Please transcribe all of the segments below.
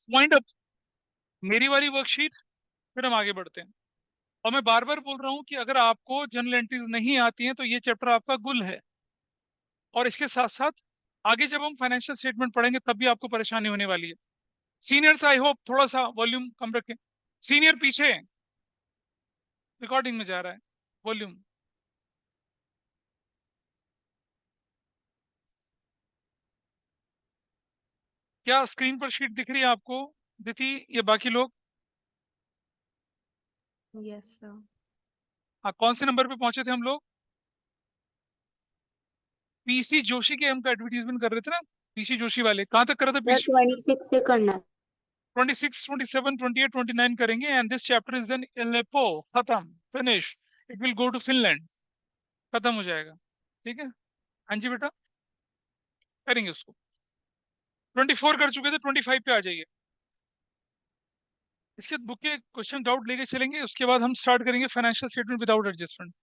Wind up मेरी वाली worksheet, फिर हम आगे बढ़ते हैं। और मैं बार बार बोल रहा हूँ कि अगर आपको जनरल एंट्रीज नहीं आती हैं तो ये चैप्टर आपका गुल है। और इसके साथ साथ आगे जब हम फाइनेंशियल स्टेटमेंट पढ़ेंगे तब भी आपको परेशानी होने वाली है। सीनियर्स आई होप थोड़ा सा वॉल्यूम कम रखें। सीनियर पीछे रिकॉर्डिंग में जा रहा है वॉल्यूम। क्या स्क्रीन पर शीट दिख रही है आपको, दिखी? ये बाकी लोग? Yes sir. हाँ, कौन से नंबर पे पहुंचे थे हम लोग? पीसी जोशी के हम का एडवर्टीजमेंट कर रहे थे ना, पीसी जोशी वाले। कहाँ तक कर रहे थे? सर 26 से करना। 26, 27, 28, 29 करेंगे। And this chapter is then Aleppo, खत्म, finish. It will go to Finland, खत्म हो जाएगा। ठीक है, हाँ जी बेटा, करेंगे उसको। 24 कर चुके थे, 25 पे आ जाइए। इसके बुक के क्वेश्चन डाउट लेके चलेंगे, उसके बाद हम स्टार्ट करेंगे फाइनेंशियल स्टेटमेंट विदाउट एडजस्टमेंट।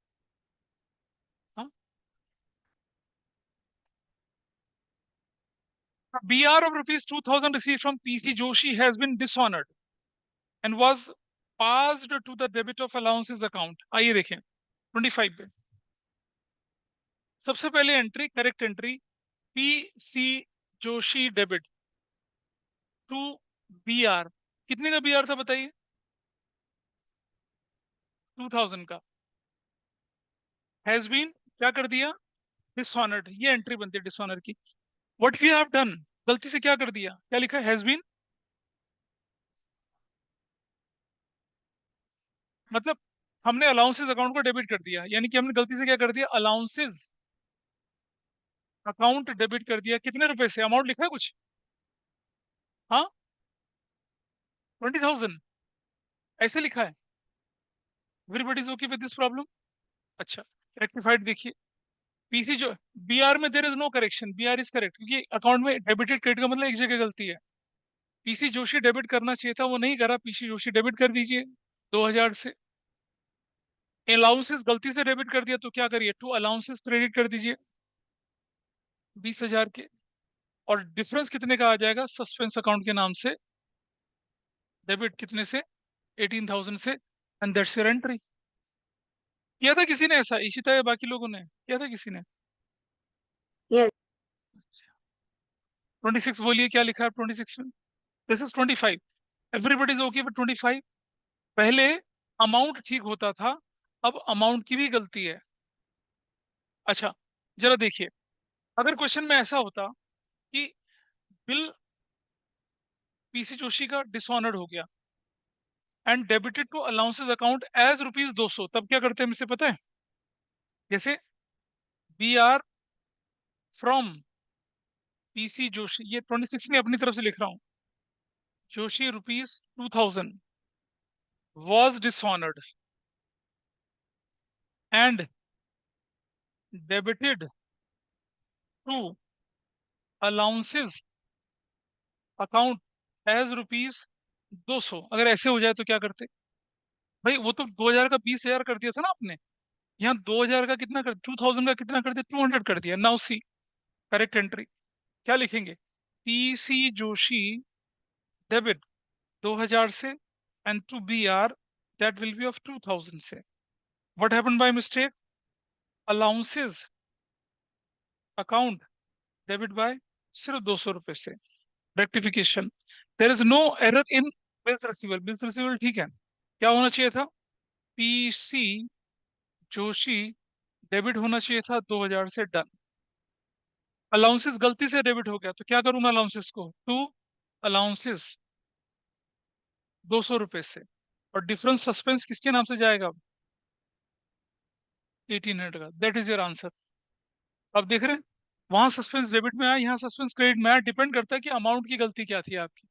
हाँ, BR of rupees 2000 received from PC Joshi has been dishonored and was passed to the debit of allowances account। आइए देखें 25 पे। सबसे पहले entry, correct entry, PC Joshi debit to BR। कितने का BR था बताइए? 2000 का। हैज बीन क्या कर दिया? डिसऑनर्ड। ये एंट्री बनती है डिसऑनर की। व्हाट वी हैव डन, गलती से क्या कर दिया? क्या लिखा है? हैज बीन, मतलब हमने अलाउंसेस अकाउंट को डेबिट कर दिया, यानी कि हमने गलती से क्या कर दिया? अलाउंसेस अकाउंट डेबिट कर दिया। कितने रुपए से? अमाउंट लिखा है कुछ? हाँ, 20,000 ऐसे लिखा है। Everybody is okay with this problem? अच्छा, रेक्टिफाइड देखिए। पीसी जो BR में there is no correction, BR is correct, क्योंकि अकाउंट में डेबिटेड क्रेडिट का मतलब एक जगह गलती है। पीसी जोशी डेबिट करना चाहिए था, वो नहीं करा। पीसी जोशी डेबिट कर दीजिए 2000 से। अलाउंसेस गलती से डेबिट कर दिया तो क्या करिए? टू अलाउंसेस क्रेडिट कर दीजिए 20,000 के। और डिफरेंस कितने का आ जाएगा? सस्पेंस अकाउंट के नाम से डेबिट कितने से? 18,000 से। And that's your entry. किया था किसी ने ऐसा इसी तरह? बाकी लोगों ने किया था किसी ने? यस। 26 बोलिए, क्या लिखा है 26 में? This is 25। Everybody is okay with 25। पहले अमाउंट ठीक होता था, अब अमाउंट की भी गलती है। अच्छा, जरा देखिए, अगर क्वेश्चन में ऐसा होता कि बिल पीसी जोशी का डिसऑनर्ड हो गया and debited to allowances account as ₹200, तब क्या करते हैं मुझे पता है? जैसे BR फ्रॉम PC जोशी, ये 26 ने अपनी तरफ से लिख रहा हूँ, Joshi ₹2000 was dishonored and debited to allowances account as ₹200। अगर ऐसे हो जाए तो क्या करते? भाई वो तो 2000 का 20,000 कर दिया था ना आपने। यहाँ 2000 का कितना कर, 2000 का कितना कर दिया? 200 कर दिया। Now see correct entry. क्या लिखेंगे? PC जोशी डेबिट 2000 से and to BR that will be of 2000 से। What happened by mistake? Allowances account debit by सिर्फ 200 रुपए से। Rectification, there is no error in bills receivable. Bills receivable ठीक है। क्या होना चाहिए था? PC जोशी डेबिट होना चाहिए था 2000 से, डन। अलाउंसेस गलती से डेबिट हो गया तो क्या करूंगा? अलाउंसेस को टू अलाउंसेस 200 रुपए से। और डिफरेंस सस्पेंस किसके नाम से जाएगा? 1800 का। That is your answer. अब देख रहे हैं, वहां सस्पेंस डेबिट में आया, यहाँ सस्पेंस क्रेडिट में आया। डिपेंड करता है कि अमाउंट की गलती क्या थी आपकी।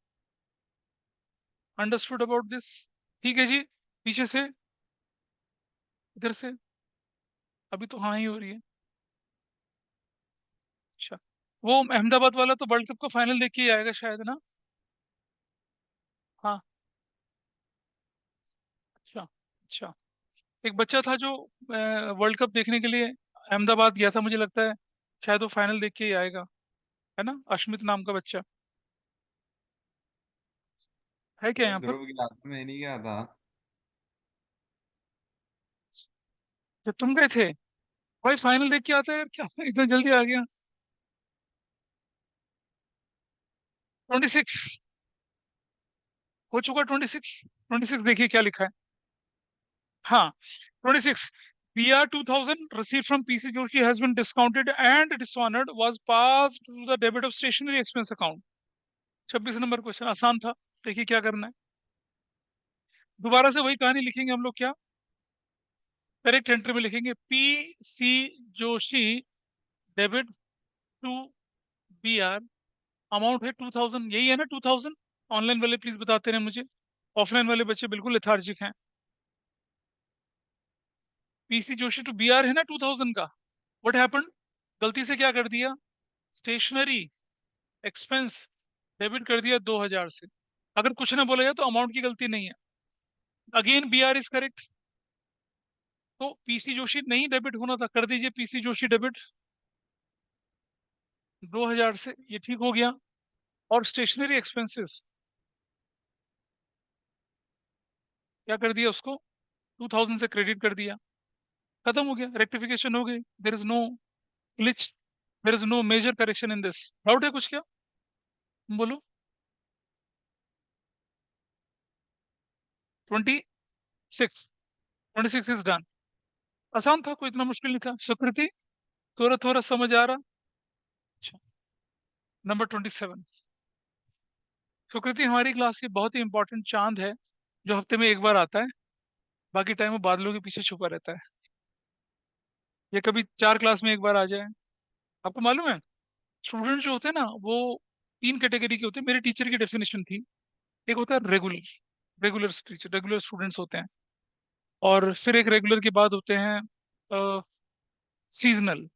Understood about this? ठीक है जी। पीछे से, इधर से, अभी तो हाँ ही हो रही है। अच्छा, वो अहमदाबाद वाला तो वर्ल्ड कप का फाइनल देख के ही आएगा शायद ना? हाँ। अच्छा अच्छा, एक बच्चा था जो वर्ल्ड कप देखने के लिए अहमदाबाद गया था, मुझे लगता है शायद वो फाइनल देख के ही आएगा, है ना? अश्मित नाम का बच्चा। है क्या यहाँ पर? ध्रुव गया था, मैं नहीं गया था। जब तुम गए थे भाई, फाइनल देख के आता है यार, क्या इतना जल्दी आ गया? 26 हो चुका। 26, 26 देखिए क्या लिखा है। हाँ, 26, BR 2000 received from PC Joshi has been discounted and dishonored was passed to the debit of stationery expense account। 26 number question आसान था। देखिए क्या करना है। दोबारा से वही कहानी लिखेंगे हम लोग। क्या करेक्ट एंट्री में लिखेंगे? PC Joshi debit to BR, amount है 2000। यही है ना 2000? ऑनलाइन वाले प्लीज बताते रहे मुझे, ऑफलाइन वाले बच्चे बिल्कुल लेथार्जिक हैं। PC जोशी टू BR है ना 2000 का। What happened? गलती से क्या कर दिया? स्टेशनरी एक्सपेंस डेबिट कर दिया 2000 से। अगर कुछ ना बोला जाए तो अमाउंट की गलती नहीं है। Again BR is correct. तो PC जोशी नहीं डेबिट होना था, कर दीजिए PC जोशी डेबिट 2000 से, ये ठीक हो गया। और स्टेशनरी एक्सपेंसेस क्या कर दिया? उसको 2000 से क्रेडिट कर दिया। खत्म हो गया, रेक्टिफिकेशन हो गई। There is no glitch, there is no major correction in this. Doubt है कुछ क्या? बोलो। 26, 26 इज डन। आसान था, कोई इतना मुश्किल नहीं था। सुकृति, थोड़ा थोड़ा समझ आ रहा? अच्छा, नंबर 27। सुकृति हमारी क्लास की बहुत ही इंपॉर्टेंट चांद है, जो हफ्ते में एक बार आता है। बाकी टाइम वो बादलों के पीछे छुपा रहता है। ये कभी 4 क्लास में एक बार आ जाए। आपको मालूम है, स्टूडेंट जो होते हैं ना, वो 3 कैटेगरी के होते हैं। मेरे टीचर की डेफिनेशन थी। एक होता है regular, regular teacher, regular students होते हैं। और फिर एक रेगुलर के बाद होते हैं सीजनल।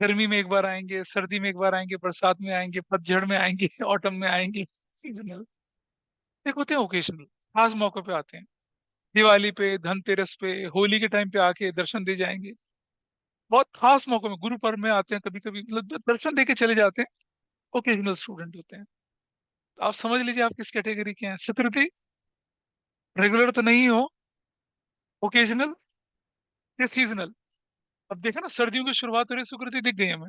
गर्मी में एक बार आएंगे, सर्दी में एक बार आएंगे, बरसात में आएंगे, पतझड़ में आएंगे, ऑटम में आएंगे। सीजनल। एक होते हैं ओकेशनल, खास मौकों पे आते हैं। दिवाली पे, धनतेरस पे, होली के टाइम पे आके दर्शन दे जाएंगे। बहुत खास मौकों में, गुरु पर्व में आते हैं कभी कभी, मतलब दर्शन दे के चले जाते हैं। ओकेजनल स्टूडेंट होते हैं। तो आप समझ लीजिए आप किस कैटेगरी के हैं। सुकृति, रेगुलर तो नहीं हो, ओकेजनल या सीजनल। अब देखा ना, सर्दियों की शुरुआत हो रही है, सुकृति दिख गई हमें।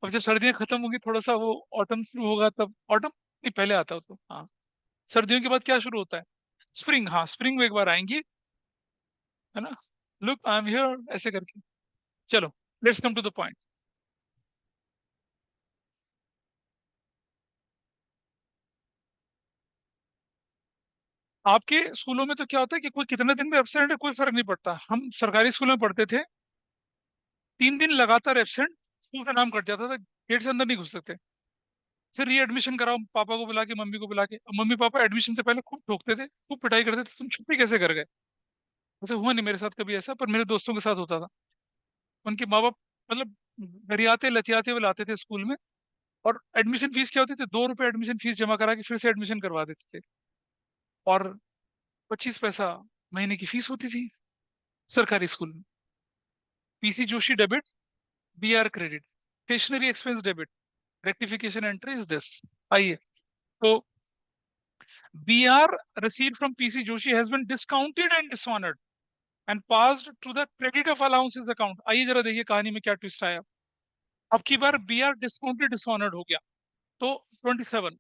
अब जब सर्दियां खत्म होंगी, थोड़ा सा वो ऑटम शुरू होगा, तब ऑटम नहीं पहले आता हो तो हाँ, सर्दियों के बाद क्या शुरू होता है? स्प्रिंग। हाँ, स्प्रिंग में एक बार आएंगी, है ना। लुक आई एम हियर, ऐसे करके। चलो, let's come to the point. आपके स्कूलों में तो क्या होता है कि कोई कितने दिन में एब्सेंट है कोई फर्क नहीं पड़ता। हम सरकारी स्कूल में पढ़ते थे, 3 दिन लगातार एब्सेंट, स्कूल का नाम कट जाता था, गेट से अंदर नहीं घुस सकते। फिर ये एडमिशन कराओ, पापा को बुला के, मम्मी को बुला के। अब मम्मी पापा एडमिशन से पहले खूब ठोकते थे, खूब पिटाई करते थे, तुम छुट्टी कैसे कर गए? वैसे हुआ नहीं मेरे साथ कभी ऐसा, पर मेरे दोस्तों के साथ होता था। उनके माँ बाप मतलब गरियाते लतियाते हुए लाते थे स्कूल में। और एडमिशन फीस क्या होती थी? 2 रुपए एडमिशन फीस जमा करा के फिर से एडमिशन करवा देते थे। और 25 पैसा महीने की फीस होती थी सरकारी स्कूल में। PC Joshi debit, BR credit, stationery expense debit, rectification entry is this. आइए, तो BR received from PC Joshi has been discounted and dishonored and passed to the credit of allowances account। आइए जरा देखिए कहानी में क्या ट्विस्ट आया। अब की बार BR डिस्काउंटेड डिसऑनर्ड हो गया। तो 27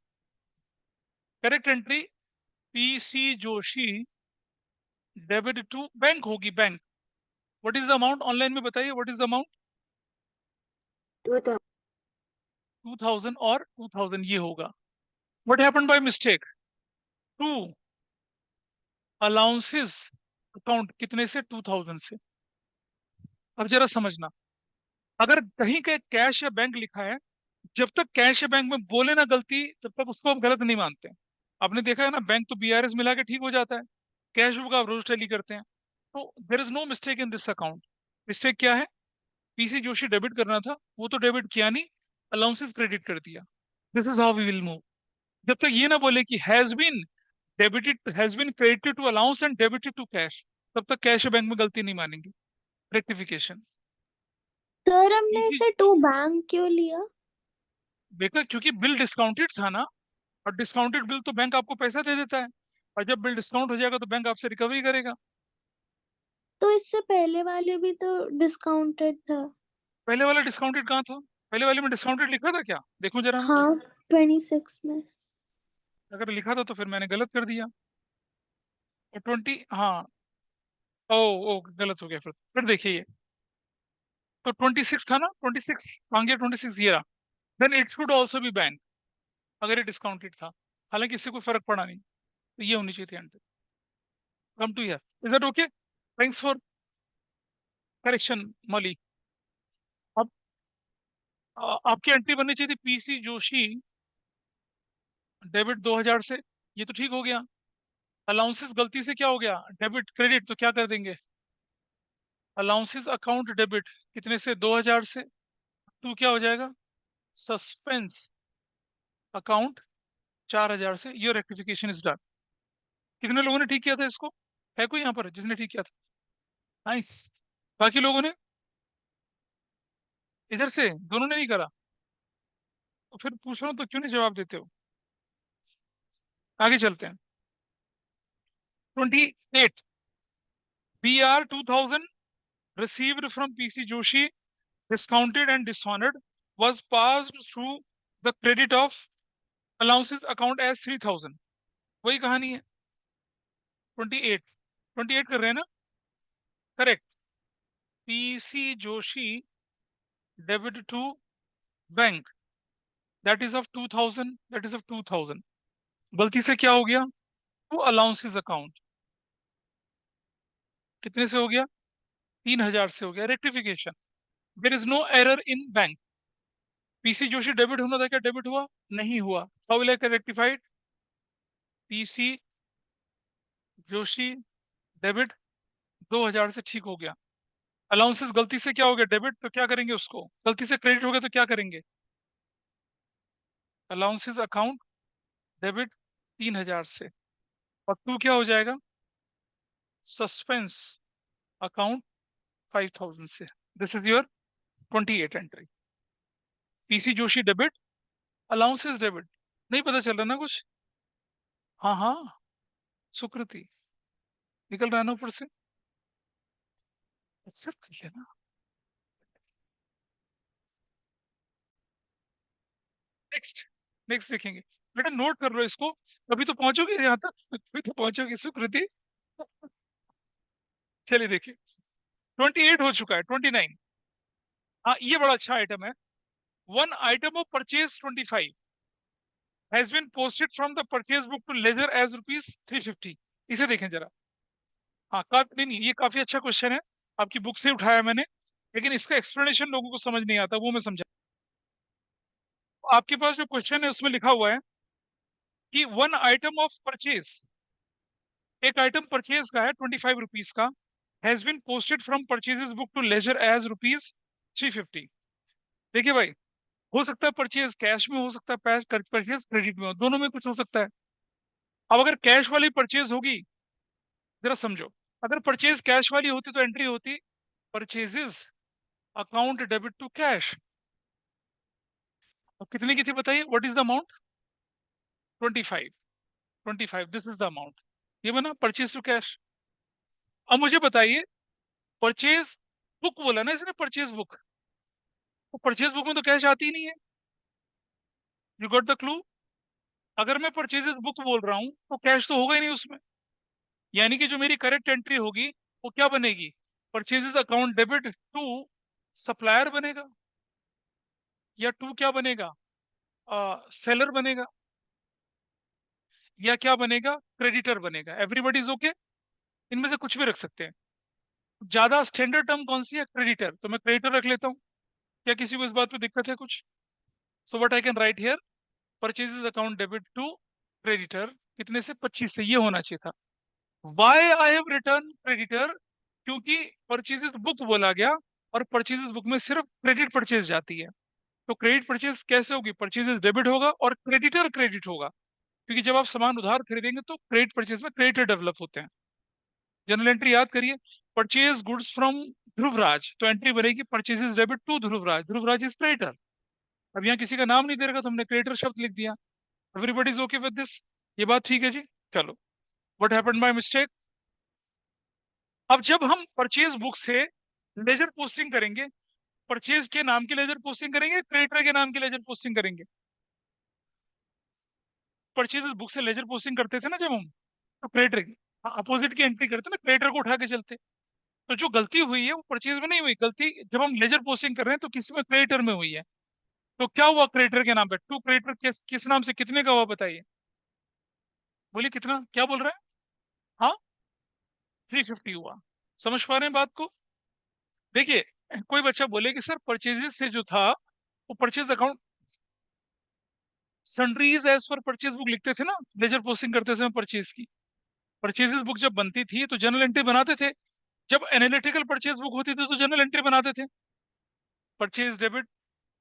correct entry, PC Joshi debit to bank होगी, bank. What is the amount? Online में बताइए, व्हाट इज द अमाउंट? 2000। 2000 और 2000 ये होगा। What happened by mistake? To allowances account, कितने से? 2000 से। अब जरा समझना, अगर कहीं के कैश या बैंक लिखा है, जब तक कैश या बैंक में बोले ना गलती, तब तक उसको आप गलत नहीं मानते हैं। आपने देखा है ना, बैंक तो BRS मिला के ठीक हो जाता है, कैश बुक आप रोज टैली करते हैं। तो there is no mistake in this account. Mistake क्या है? PC जोशी डेबिट करना था, वो तो डेबिट किया नहीं, अलाउंसेस क्रेडिट कर दिया। This is how we will move. जब तक ये ना बोले कि has been credited to allowance and debited to cash, तब तक कैश या बैंक में गलती नहीं मानेंगे। रेक्टिफिकेशन। सर हमने PC इसे टू बैंक क्यों लिया? बेटा, क्योंकि बिल डिस्काउंटेड था ना, और डिस्काउंटेड बिल तो बैंक आपको पैसा दे देता है, और जब बिल डिस्काउंट हो जाएगा तो बैंक आपसे रिकवरी करेगा। तो इससे पहले वाले भी तो डिस्काउंटेड था। पहले वाला डिस्काउंटेड कहाँ था? पहले वाले में डिस्काउंटेड लिखा था क्या? देखूं जरा मैं। हाँ 26 में। अगर लिखा था तो फिर मैंने गलत कर दिया। और 20, हाँ, ओ ओ गलत हो गया फिर देखिए ये तो 26 था ना, 26 मांग गया, 26 ये रहा। Then it should also be bank, अगर ये डिस्काउंटेड था। हालांकि इससे कोई फर्क पड़ा नहीं, तो ये होनी चाहिए थी entry. Come to here, is that okay? Thanks for correction Mauli. अब आपकी एंट्री बननी चाहिए थी पीसी जोशी, डेबिट 2000 से, ये तो ठीक हो गया। अलाउंसेस गलती से क्या हो गया, डेबिट क्रेडिट, तो क्या कर देंगे? अलाउंसेस अकाउंट डेबिट कितने से, 2000 से। टू क्या हो जाएगा, सस्पेंस अकाउंट 4000 से। Your rectification is done. कितने लोगों ने ठीक किया था इसको? है कोई यहाँ पर जिसने ठीक किया था? नाइस। बाकी लोगों ने, इधर से दोनों ने नहीं करा? तो फिर पूछ रहा हूँ तो क्यों नहीं जवाब देते हो? आगे चलते हैं। 28, BR 2000 received from PC Joshi, discounted and dishonored, was passed through the credit of allowances account as 3000। वही कहानी है। 28, 28 कर रहे हैं ना? Correct. PC Joshi debit to bank, that is of 2000, that is of 2000। गलती से क्या हो गया, टू अलाउंसेस अकाउंट, कितने से हो गया, 3000 से हो गया। Rectification, there is no error in bank. PC Joshi debit होना था, क्या डेबिट हुआ? नहीं हुआ। How will I rectified? PC Joshi debit 2000 से ठीक हो गया। अलाउंसेस गलती से क्या हो गया, डेबिट, तो क्या करेंगे उसको? गलती से क्रेडिट हो गया तो क्या करेंगे? अलाउंसेस अकाउंट डेबिट 3000 से, और टू क्या हो जाएगा, सस्पेंस अकाउंट 5000 से। This is your 28 entry. PC Joshi debit, allowances debit. नहीं पता चल रहा ना कुछ? हाँ हाँ, सुकृति निकल रहा है ना ऊपर से, एक्सेप्ट किया ना। नेक्स्ट, नेक्स्ट देखेंगे। बेटा नोट कर लो इसको, अभी तो पहुंचोगे यहाँ तक, अभी तो पहुंचोगे सुकृति। चलिए देखिए, 28 हो चुका है, 29। हाँ ये बड़ा अच्छा आइटम है। One item of purchase 25 has been posted from the purchase book to ledger as rupees 350। इसे देखें जरा। हाँ नहीं नहीं, ये काफी अच्छा क्वेश्चन है, आपकी बुक से उठाया मैंने, लेकिन इसका एक्सप्लेनेशन लोगों को समझ नहीं आता, वो मैं समझा। आपके पास जो क्वेश्चन है उसमें लिखा हुआ है कि वन आइटम ऑफ परचेज, एक आइटम परचेज का है 25 रुपीज का, has been posted from purchases book to ledger as rupees 350। देखिए भाई, हो सकता है परचेज कैश में, हो सकता है परचेज क्रेडिट में हो, दोनों में कुछ हो सकता है। अब अगर कैश वाली परचेज होगी, जरा समझो, अगर परचेज कैश वाली होती तो एंट्री होती purchases account debit to cash. अब कितने की थी बताइए, what is the amount? 25, 25, this is the amount. ये बना परचेज टू कैश। अब मुझे बताइए, परचेज बुक बोला ना इसने, परचेज बुक, तो परचेज बुक में तो कैश आती ही नहीं है। You got the clue? अगर मैं परचेजेस बुक बोल रहा हूं तो कैश तो होगा ही नहीं उसमें। यानी कि जो मेरी करेक्ट एंट्री होगी वो क्या बनेगी, purchases account debit to supplier बनेगा, या टू क्या बनेगा, सेलर बनेगा, या क्या बनेगा, क्रेडिटर बनेगा। एवरीबडी इज ओके, इनमें से कुछ भी रख सकते हैं। ज्यादा स्टैंडर्ड टर्म कौन सी है, क्रेडिटर, तो मैं क्रेडिटर रख लेता हूँ। क्या किसी को इस बात पे दिक्कत है कुछ? So what I can write here, purchases account debit to creditor, कितने से, 25 से। ये होना चाहिए था। Why I have written creditor, क्योंकि परचेजेस बुक बोला गया, और परचेजेस बुक में सिर्फ क्रेडिट परचेज जाती है। तो क्रेडिट परचेज कैसे होगी, परचेजेस डेबिट होगा और क्रेडिटर क्रेडिट होगा, क्योंकि जब आप सामान उधार खरीदेंगे तो क्रेडिट परचेज में क्रेडिटर डेवलप होते हैं। जनरल एंट्री याद करिए, परचेज गुड्स फ्रॉम ध्रुवराज, तो एंट्री बनेगी purchases debit to Dhruvraj, Dhruvraj is creditor. अब यहाँ किसी का नाम नहीं दे रखा तो हमने क्रेडिटर शब्द लिख दिया। Everybody is okay with this? ये बात ठीक है जी? चलो, व्हाट हैपेंड बाय मिस्टेक? अब जब हम परचेज बुक से लेजर पोस्टिंग करेंगे, परचेज के नाम की लेजर पोस्टिंग करेंगे, क्रेडिटर के नाम की लेजर पोस्टिंग करेंगे? परचेज बुक से लेजर पोस्टिंग करते थे ना जब हम, तो क्रेडिटर की अपोजिट की एंट्री करते ना, क्रेडिटर को उठा के चलते। तो जो गलती हुई है वो परचेज में नहीं हुई, गलती जब हम लेजर पोस्टिंग कर रहे हैं तो किसी में क्रेडिटर में हुई है। तो क्या हुआ क्रेडिटर के नाम पे? टू क्रेडिटर किस नाम से कितने का हुआ बताइए? बोलिए कितना, क्या बोल रहे हैं? हाँ, 350 हुआ। समझ पा रहे हैं बात को? देखिए, कोई बच्चा बोले कि सर परचेजेस से जो था वो परचेज अकाउंट सन्ड्रीज एज पर परचेज बुक लिखते थे ना लेजर पोस्टिंग करते समय परचेज की। परचेजेस बुक जब बनती थी तो जनरल एंट्री बनाते थे, जब एनालिटिकल परचेज बुक होती थी तो जनरल एंट्री बनाते थे। Purchase debit,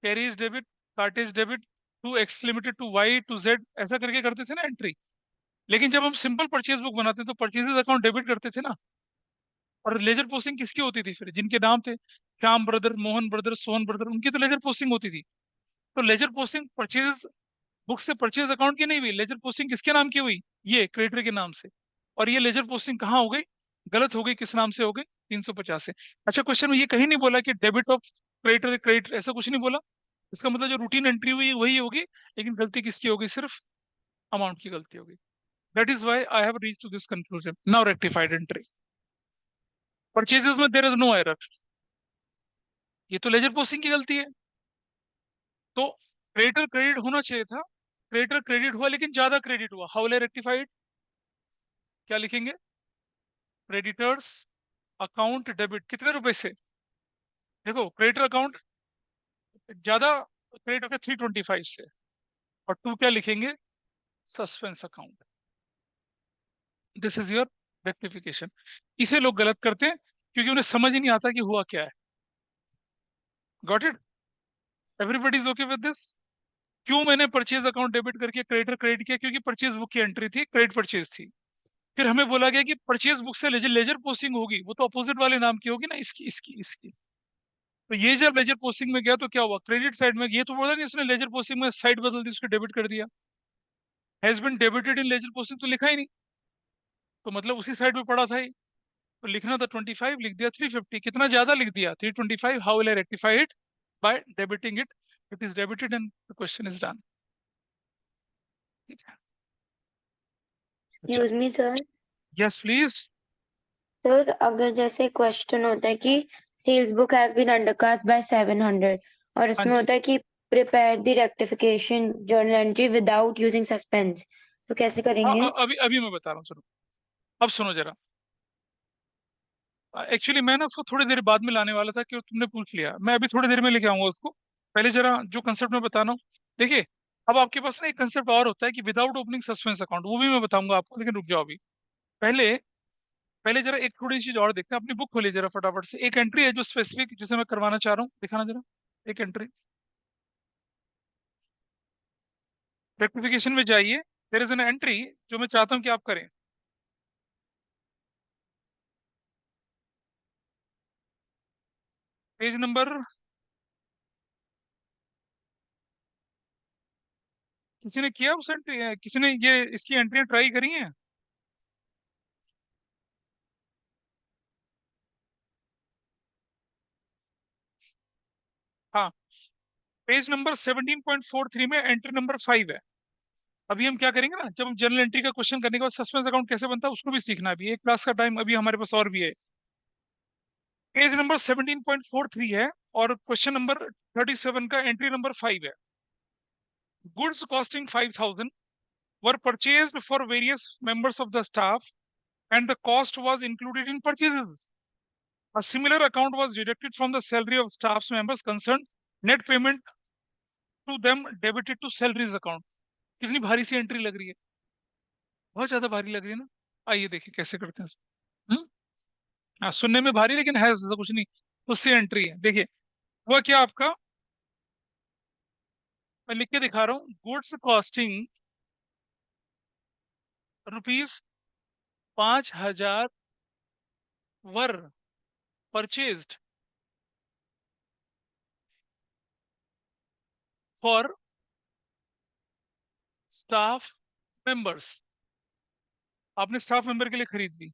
carriage debit, cartage debit, to X limited to Y to Z, ऐसा करके करते थे ना एंट्री। लेकिन जब हम सिंपल परचेज बुक बनाते तो परचेजेस अकाउंट डेबिट करते थे ना। और लेजर पोस्टिंग किसकी होती थी फिर? जिनके नाम थे Shyam brother, Mohan brother, Sohan brother, उनकी तो लेजर पोस्टिंग होती थी। तो लेजर पोस्टिंग परचेज बुक से परचेज अकाउंट की नहीं हुई, लेजर पोस्टिंग किसके नाम की हुई? ये क्रेडिटर के नाम से। और ये लेजर पोस्टिंग कहाँ हो गई? गलत हो गई, किस नाम से हो गई? 350 से। अच्छा, क्वेश्चन में ये कहीं नहीं बोला कि डेबिट ऑफ क्रेडिटर, क्रेडिट ऐसा कुछ नहीं बोला। इसका मतलब जो रूटीन एंट्री हुई वही होगी, लेकिन गलती किसकी होगी? सिर्फ अमाउंट की गलती होगी। That is why I have reach to this conclusion. Now rectified entry. Purchases में देयर इज नो एरर, ये तो लेजर पोस्टिंग की गलती है। तो क्रेडिटर क्रेडिट होना चाहिए था, क्रेडिटर क्रेडिट हुआ लेकिन ज्यादा क्रेडिट हुआ। How will I rectified? क्या लिखेंगे? क्रेडिटर्स अकाउंट डेबिट कितने रुपए से? देखो, क्रेडिटर अकाउंट ज्यादा क्रेडिट हो गया 325 से। और टू क्या लिखेंगे? Suspense account. This is your rectification. इसे लोग गलत करते हैं क्योंकि उन्हें समझ ही नहीं आता कि हुआ क्या है। Got it? Everybody is okay with this? क्यों मैंने परचेज अकाउंट डेबिट करके क्रेडिटर क्रेडिट किया? क्योंकि परचेज बुक की एंट्री थी, क्रेडिट परचेज थी। फिर हमें बोला गया कि परचेज बुक से लेजर लेजर पोस्टिंग होगी, वो तो अपोजिट वाले नाम की होगी ना, इसकी इसकी इसकी। तो ये जब लेजर पोस्टिंग में गया तो क्या हुआ? क्रेडिट साइड में, ये तो बोला नहीं उसने लेजर पोस्टिंग में साइड बदल दी, उसको डेबिट कर दिया। Has been debited in ledger posting तो लिखा ही नहीं, तो मतलब उसी साइड में पड़ा था ही। तो लिखना था 25, लिख दिया 350। कितना ज्यादा लिख दिया? 325। How will I rectify it? By debiting it. It is debited and the question is done. ठीक है? अच्छा, excuse me sir. Yes please. Sir अगर जैसे क्वेश्चन होता है कि sales book has been undercut by 700 और हाँ इसमें जी, होता है कि prepare the rectification journal entry without using suspense, तो कैसे हाँ, करेंगे? अभी अभी मैं बता रहा हूँ, सुनो। अब सुनो जरा। एक्चुअली मैं ना उसको थोड़ी देर बाद में लाने वाला था कि तुमने पूछ लिया, मैं अभी थोड़ी देर में लेके आऊंगा उसको। पहले जरा जो कंसेप्ट मैं बता रहा हूँ, देखिए। अब आपके पास ना एक कंसेप्ट और होता है कि विदाउट ओपनिंग सस्पेंस अकाउंट, वो भी मैं बताऊंगा आपको, लेकिन रुक जाओ अभी। पहले पहले जरा एक थोड़ी चीज और देखते हैं। अपनी बुक खोलिए जरा फटाफट से। एक एंट्री है जो स्पेसिफिक, जिसे मैं करवाना चाह रहा हूँ, दिखाना जरा। एक एंट्री रेक्टिफिकेशन में जाइए। देयर इज एन एंट्री जो मैं चाहता हूँ कि आप करें। पेज नंबर, किसी ने किया उस एंट्री, किसी ने ये इसकी एंट्रियां ट्राई करी हैं? हाँ, पेज नंबर 17.43 में एंट्री नंबर 5 है। अभी हम क्या करेंगे ना, जब हम जनरल एंट्री का क्वेश्चन करने के बाद सस्पेंस अकाउंट कैसे बनता है उसको भी सीखना है। अभी एक क्लास का टाइम अभी हमारे पास और भी है। पेज नंबर 17.43 है और क्वेश्चन नंबर 37 का एंट्री नंबर 5 है। Goods costing 5000 were purchased for various members of the staff and the cost was included in purchases. A similar account was deducted from the salary of staff members concerned. Net payment to them debited to salaries account. कितनी भारी सी entry लग रही है? बहुत ज्यादा भारी लग रही है ना? आइए देखिए कैसे करते हैं। हम्म हाँ, सुनने में भारी लेकिन है ऐसा कुछ नहीं। उससे एंट्री है, देखिए। हुआ क्या आपका? मैं लिख के दिखा रहा हूँ। Goods costing ₹5000 were purchased for staff members, आपने स्टाफ मेंबर के लिए खरीद ली,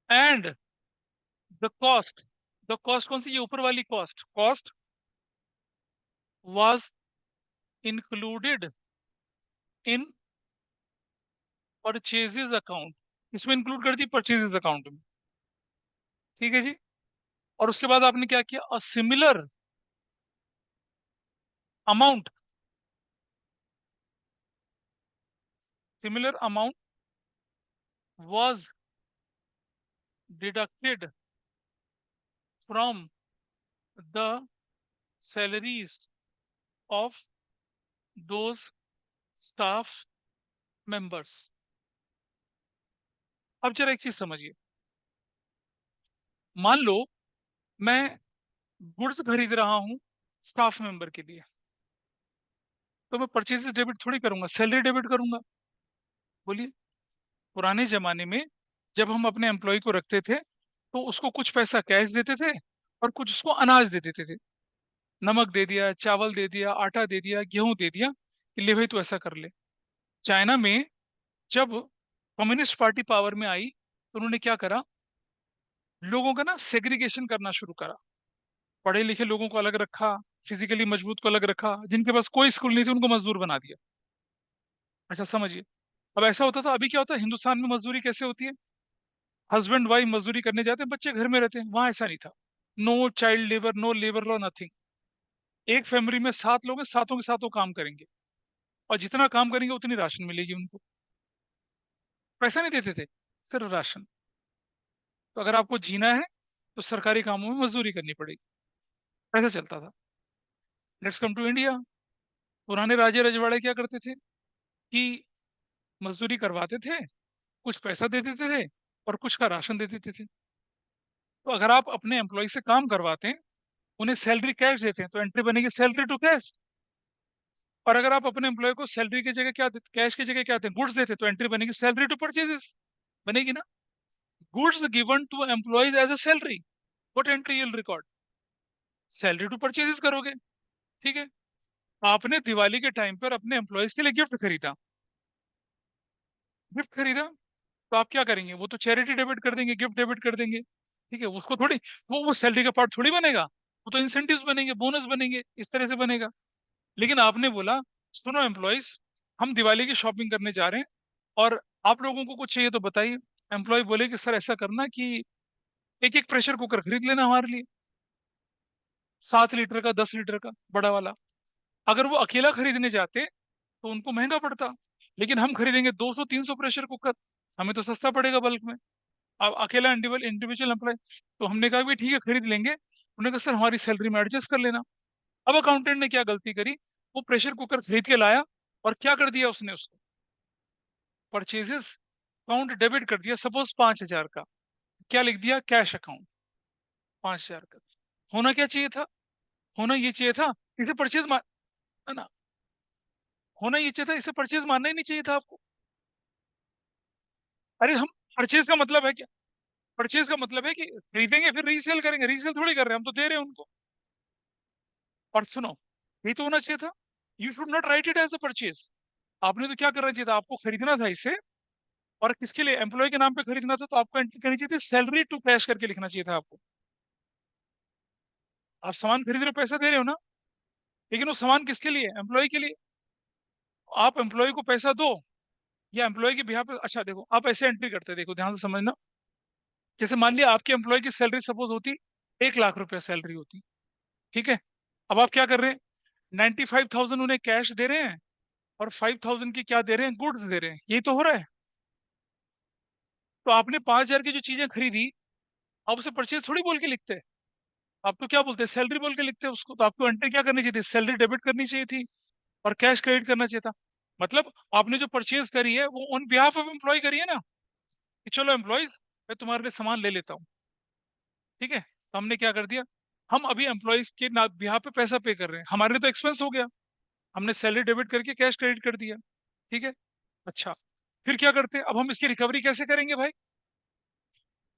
and the cost, the cost कौन सी, ये ऊपर वाली cost, cost was included in purchases account, इसमें इंक्लूड कर दी परचेजेस अकाउंट में, ठीक है जी। और उसके बाद आपने क्या किया, a similar amount, similar amount was deducted from the salaries of those staff members. अब जरा एक चीज समझिए, मान लो मैं गुड्स खरीद रहा हूं स्टाफ मेंबर के लिए, तो मैं परचेजेस डेबिट थोड़ी करूंगा, सैलरी डेबिट करूंगा। बोलिए, पुराने जमाने में जब हम अपने एम्प्लॉय को रखते थे तो उसको कुछ पैसा कैश देते थे और कुछ उसको अनाज दे देते थे, नमक दे दिया, चावल दे दिया, आटा दे दिया, गेहूं दे दिया कि ले भाई तू ऐसा कर ले। चाइना में जब कम्युनिस्ट पार्टी पावर में आई तो उन्होंने क्या करा, लोगों का ना सेग्रीगेशन करना शुरू करा, पढ़े लिखे लोगों को अलग रखा, फिजिकली मजबूत को अलग रखा, जिनके पास कोई स्कूल नहीं थी उनको मजदूर बना दिया। अच्छा समझिए, अब ऐसा होता था, अभी क्या होता है हिंदुस्तान में मजदूरी कैसे होती है, हस्बैंड वाइफ मजदूरी करने जाते हैं, बच्चे घर में रहते हैं, वहां ऐसा नहीं था, no child labour, no labour law, nothing. एक फैमिली में 7 लोग हैं, सातों के सातों काम करेंगे, और जितना काम करेंगे उतनी राशन मिलेगी उनको, पैसा नहीं देते थे, सिर्फ राशन। तो अगर आपको जीना है तो सरकारी कामों में मजदूरी करनी पड़ेगी, ऐसा चलता था। Let's come to India. पुराने राजे रजवाड़े क्या करते थे कि मजदूरी करवाते थे, कुछ पैसा दे देते थे और कुछ का राशन दे देते थे। तो अगर आप अपने एम्प्लॉय से काम करवाते हैं, उन्हें सैलरी कैश देते हैं, तो एंट्री बनेगी सैलरी टू कैश। और अगर आप अपने एम्प्लॉय को सैलरी की जगह क्या, कैश की जगह क्या देते हैं, गुड्स देते हैं, तो एंट्री बनेगी सैलरी टू परचेजेस, बनेगी ना। Goods given to employees as a salary, what entry you'll record, salary to purchases करोगे, ठीक है। आपने दिवाली के टाइम पर अपने एम्प्लॉयज के लिए गिफ्ट खरीदा, गिफ्ट खरीदा, तो आप क्या करेंगे, वो तो चैरिटी डेबिट कर देंगे, गिफ्ट डेबिट कर देंगे, ठीक है। उसको थोड़ी, वो सैलरी का पार्ट थोड़ी बनेगा, वो तो इंसेंटिव्स बनेंगे, बोनस बनेंगे, इस तरह से बनेगा। लेकिन आपने बोला, सुनो एम्प्लॉयज, हम दिवाली की शॉपिंग करने जा रहे हैं और आप लोगों को कुछ चाहिए तो बताइए। एम्प्लॉय बोले कि सर ऐसा करना कि एक एक प्रेशर कुकर खरीद लेना हमारे लिए, 7 लीटर का, 10 लीटर का, बड़ा वाला। अगर वो अकेला खरीदने जाते तो उनको महंगा पड़ता, लेकिन हम खरीदेंगे 200-300 प्रेशर कुकर, हमें तो सस्ता पड़ेगा बल्क में। अब अकेला इंडिविजुअल इंडिविजुअल एम्प्लॉय, तो हमने कहा भी ठीक है खरीद लेंगे, उन्होंने कहा सर हमारी सैलरी में एडजस्ट कर लेना। अब अकाउंटेंट ने क्या गलती करी, वो प्रेशर कुकर खरीद के लाया और क्या कर दिया उसने, उसको परचेजेस अकाउंट डेबिट कर दिया, सपोज 5,000 का, क्या लिख दिया, कैश अकाउंट 5,000 का। होना क्या चाहिए था, होना ये चाहिए था इसे परचेज मान, है ना, होना ये चाहिए था, इसे परचेज मानना ही नहीं चाहिए था आपको। अरे हम, परचेज का मतलब है क्या, परचेज का मतलब है कि खरीदेंगे फिर रीसेल करेंगे, रीसेल थोड़ी कर रहे हैं हम, तो दे रहे हैं उनको। और सुनो, ये तो होना चाहिए था, you should not write it as a purchase. आपने तो क्या करना चाहिए था, आपको खरीदना था इसे, और किसके लिए, एम्प्लॉय के नाम पे खरीदना था, तो आपको एंट्री करनी चाहिए थी सैलरी टू कैश करके लिखना चाहिए था आपको। आप सामान खरीद रहे हो, पैसा दे रहे हो ना, लेकिन वो सामान किसके लिए, एम्प्लॉय के लिए। आप एम्प्लॉय को पैसा दो या एम्प्लॉय के बिहाफ पे, अच्छा देखो आप ऐसे एंट्री करते, देखो ध्यान से समझना। जैसे मान लिया आपके एम्प्लॉय की सैलरी सपोज होती 1 लाख रुपया सैलरी होती, ठीक है। अब आप क्या कर रहे हैं, 95,000 उन्हें कैश दे रहे हैं और 5,000 की क्या दे रहे हैं, गुड्स दे रहे हैं, यही तो हो रहा है। तो आपने 5,000 की जो चीजें खरीदी, आप उसे परचेज थोड़ी बोल के लिखते हैं, आप तो क्या बोलते हैं, सैलरी बोल के लिखते हैं उसको। तो आपको एंट्री क्या करनी चाहिए थी, सैलरी डेबिट करनी चाहिए थी और कैश क्रेडिट करना चाहिए था। मतलब आपने जो परचेज करी है वो ऑन बिहाफ ऑफ एम्प्लॉय करी है ना, कि चलो एम्प्लॉयज मैं तुम्हारे लिए सामान ले लेता हूँ, ठीक है। तो हमने क्या कर दिया, हम अभी एम्प्लॉयज के बिहाफ पे पैसा पे कर रहे हैं, हमारे लिए तो एक्सपेंस हो गया, हमने सैलरी डेबिट करके कैश क्रेडिट कर दिया, ठीक है। अच्छा, फिर क्या करते हैं, अब हम इसकी रिकवरी कैसे करेंगे भाई,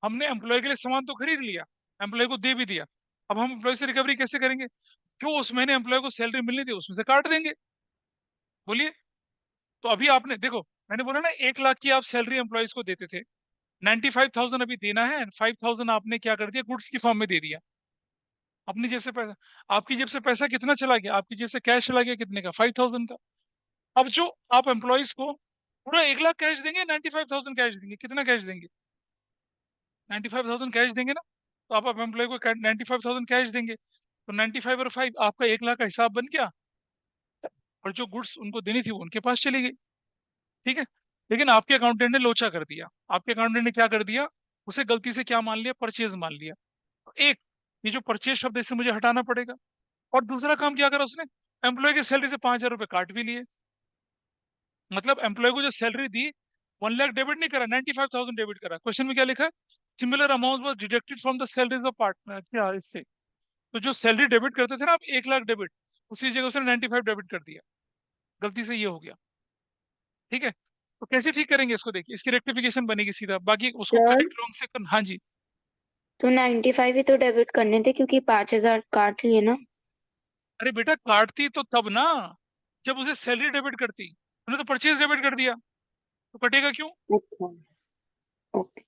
हमने एम्प्लॉय के लिए सामान तो खरीद लिया, एम्प्लॉय को दे भी दिया, अब हम एम्प्लॉय से रिकवरी कैसे करेंगे, जो उस महीने एम्प्लॉय को सैलरी मिलनी थी उसमें से काट देंगे। बोलिए। तो अभी आपने देखो, मैंने बोला ना 1 लाख की आप सैलरी एम्प्लॉयज को देते थे, 95,000 अभी देना है, 5,000 आपने क्या कर दिया, गुड्स की फॉर्म में दे दिया अपनी जेब से पैसा। आपकी जेब से पैसा कितना चला गया, आपकी जेब से कैश चला गया कितने का, 5,000 का। अब जो आप एम्प्लॉयज को पूरा 1 लाख कैश देंगे, 95,000 कैश देंगे, कितना कैश देंगे, 95,000 कैश देंगे ना। तो आप एम्प्लॉय को 95,000 कैश देंगे, तो 95 और 5 आपका 1 लाख का हिसाब बन गया, और जो गुड्स उनको देनी थी वो उनके पास चली गई। ठीक है। लेकिन आपके अकाउंटेंट ने लोचा कर दिया, आपके अकाउंटेंट ने क्या कर दिया, उसे गलती से क्या मान लिया, परचेज मान लिया। तो एक, ये जो परचेज शब्द है, इसे मुझे हटाना पड़ेगा। और दूसरा काम क्या करा उसने, एम्प्लॉय की सैलरी से 5,000 रुपये काट भी लिए। मतलब एम्प्लॉय को जो सैलरी दी, 1 लाख डेबिट नहीं करा, 95,000 डेबिट करा। क्वेश्चन में क्या लिखा है, similar amount was deducted from the salaries of partner, क्या इससे। तो जो सैलरी डेबिट करते थे ना आप, 1 लाख डेबिट, उसी जगह उसने 95 डेबिट कर दिया, गलती से ये हो गया। ठीक है। तो कैसे ठीक करेंगे इसको, देखिए इसकी रेक्टिफिकेशन बनेगी सीधा, बाकी उसको सर, करेक्ट रॉन्ग से कर, हाँ जी। तो 95 ही तो डेबिट करने थे क्योंकि 5,000 काट लिए ना। अरे बेटा काटती तो तब ना, जब उसे सैलरी डेबिट करती, उन्हें तो परचेज डेबिट कर दिया, तो कटेगा क्यों। अच्छा, ओके।